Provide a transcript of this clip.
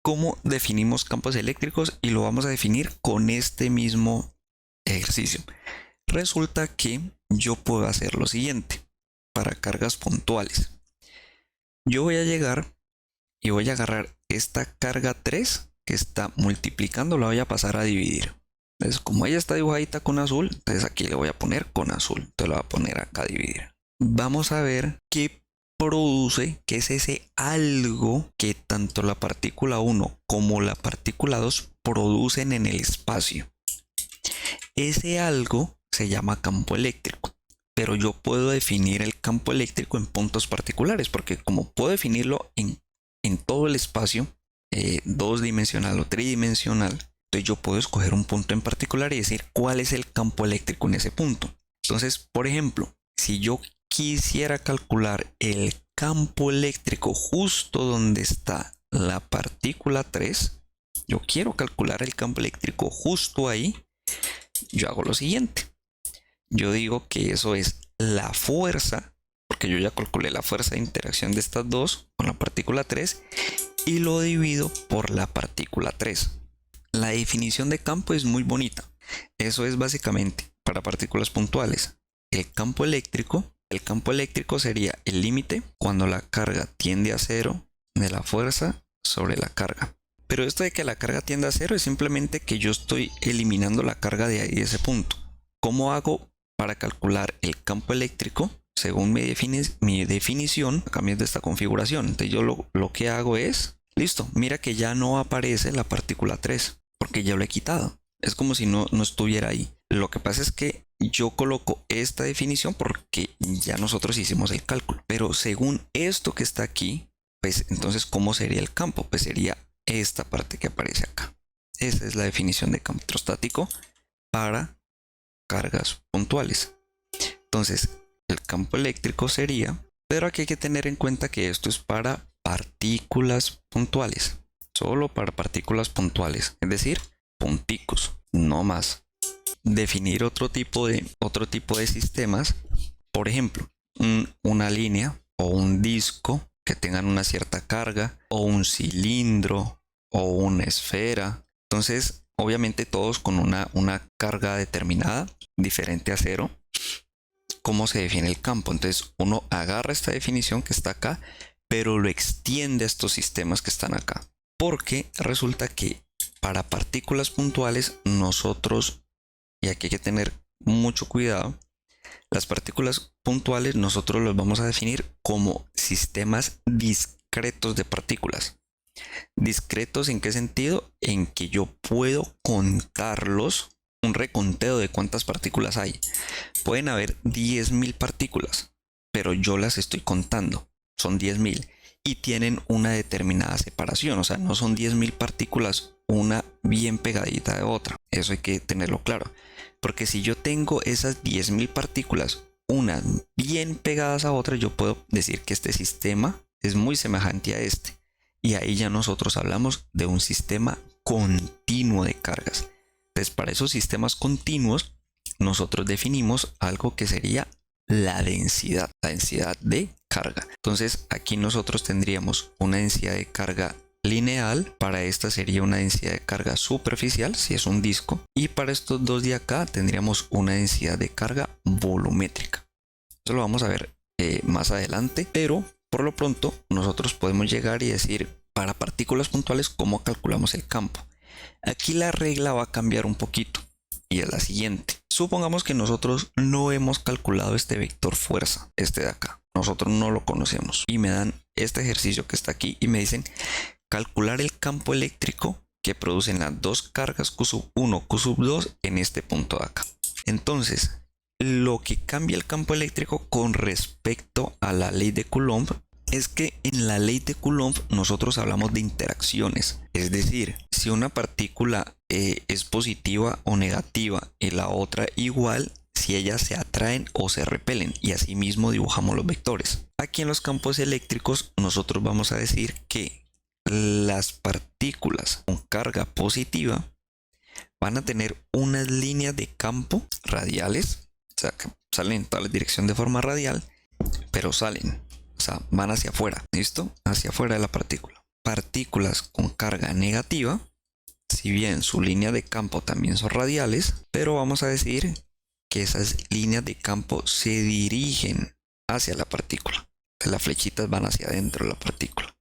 cómo definimos campos eléctricos y lo vamos a definir con este mismo ejercicio. Resulta que yo puedo hacer lo siguiente para cargas puntuales. Yo voy a llegar y voy a agarrar esta carga 3 que está multiplicando, la voy a pasar a dividir. Entonces, como ella está dibujadita con azul, entonces aquí le voy a poner con azul. Entonces lo voy a poner acá a dividir. Vamos a ver qué produce, qué es ese algo que tanto la partícula 1 como la partícula 2 producen en el espacio. Ese algo se llama campo eléctrico, pero yo puedo definir el campo eléctrico en puntos particulares, porque como puedo definirlo en todo el espacio, dos-dimensional o tridimensional, entonces yo puedo escoger un punto en particular y decir cuál es el campo eléctrico en ese punto. Entonces, por ejemplo, si yo quisiera calcular el campo eléctrico justo donde está la partícula 3, yo quiero calcular el campo eléctrico justo ahí, yo hago lo siguiente. Yo digo que eso es la fuerza, porque yo ya calculé la fuerza de interacción de estas dos con la partícula 3, y lo divido por la partícula 3. La definición de campo es muy bonita. Eso es básicamente para partículas puntuales. El campo eléctrico sería el límite cuando la carga tiende a cero de la fuerza sobre la carga. Pero esto de que la carga tiende a cero es simplemente que yo estoy eliminando la carga de ahí, de ese punto. ¿Cómo hago para calcular el campo eléctrico? Según mi definición, cambiando esta configuración. Entonces yo lo que hago es, listo, mira que ya no aparece la partícula 3, porque ya lo he quitado. Es como si no estuviera ahí. Lo que pasa es que yo coloco esta definición porque ya nosotros hicimos el cálculo. Pero según esto que está aquí, pues entonces, ¿cómo sería el campo? Pues sería esta parte que aparece acá. Esa es la definición de campo electrostático para cargas puntuales. Entonces, el campo eléctrico sería, pero aquí hay que tener en cuenta que esto es para partículas puntuales, solo para partículas puntuales, es decir, punticos, no más. Definir otro tipo de sistemas, por ejemplo, una línea o un disco que tengan una cierta carga, o un cilindro o una esfera. Entonces, obviamente todos con una carga determinada, diferente a cero. ¿Cómo se define el campo? Entonces uno agarra esta definición que está acá, pero lo extiende a estos sistemas que están acá. Porque resulta que para partículas puntuales nosotros, y aquí hay que tener mucho cuidado, las partículas puntuales nosotros los vamos a definir como sistemas discretos de partículas. ¿Discretos en qué sentido? En que yo puedo contarlos, un reconteo de cuántas partículas hay. Pueden haber 10.000 partículas, pero yo las estoy contando. Son 10.000 y tienen una determinada separación. O sea, no son 10.000 partículas una bien pegadita de otra. Eso hay que tenerlo claro. Porque si yo tengo esas 10.000 partículas, unas bien pegadas a otra, yo puedo decir que este sistema es muy semejante a este. Y ahí ya nosotros hablamos de un sistema continuo de cargas. Entonces, para esos sistemas continuos, nosotros definimos algo que sería la densidad de carga. Entonces, aquí nosotros tendríamos una densidad de carga lineal, para esta sería una densidad de carga superficial, si es un disco, y para estos dos de acá tendríamos una densidad de carga volumétrica. Eso lo vamos a ver más adelante, pero por lo pronto nosotros podemos llegar y decir para partículas puntuales cómo calculamos el campo. Aquí la regla va a cambiar un poquito y es la siguiente. Supongamos que nosotros no hemos calculado este vector fuerza, este de acá. Nosotros no lo conocemos y me dan este ejercicio que está aquí y me dicen calcular el campo eléctrico que producen las dos cargas Q1, Q2 en este punto de acá. Entonces, lo que cambia el campo eléctrico con respecto a la ley de Coulomb es que en la ley de Coulomb nosotros hablamos de interacciones. Es decir, si una partícula es positiva o negativa y la otra igual, si ellas se atraen o se repelen, y así mismo dibujamos los vectores. Aquí en los campos eléctricos nosotros vamos a decir que las partículas con carga positiva van a tener unas líneas de campo radiales, o sea, que salen en toda la dirección de forma radial, pero salen, o sea, van hacia afuera, ¿listo? Hacia afuera de la partícula. partículas con carga negativa, si bien su línea de campo también son radiales, pero vamos a decir que esas líneas de campo se dirigen hacia la partícula. Las flechitas van hacia adentro de la partícula.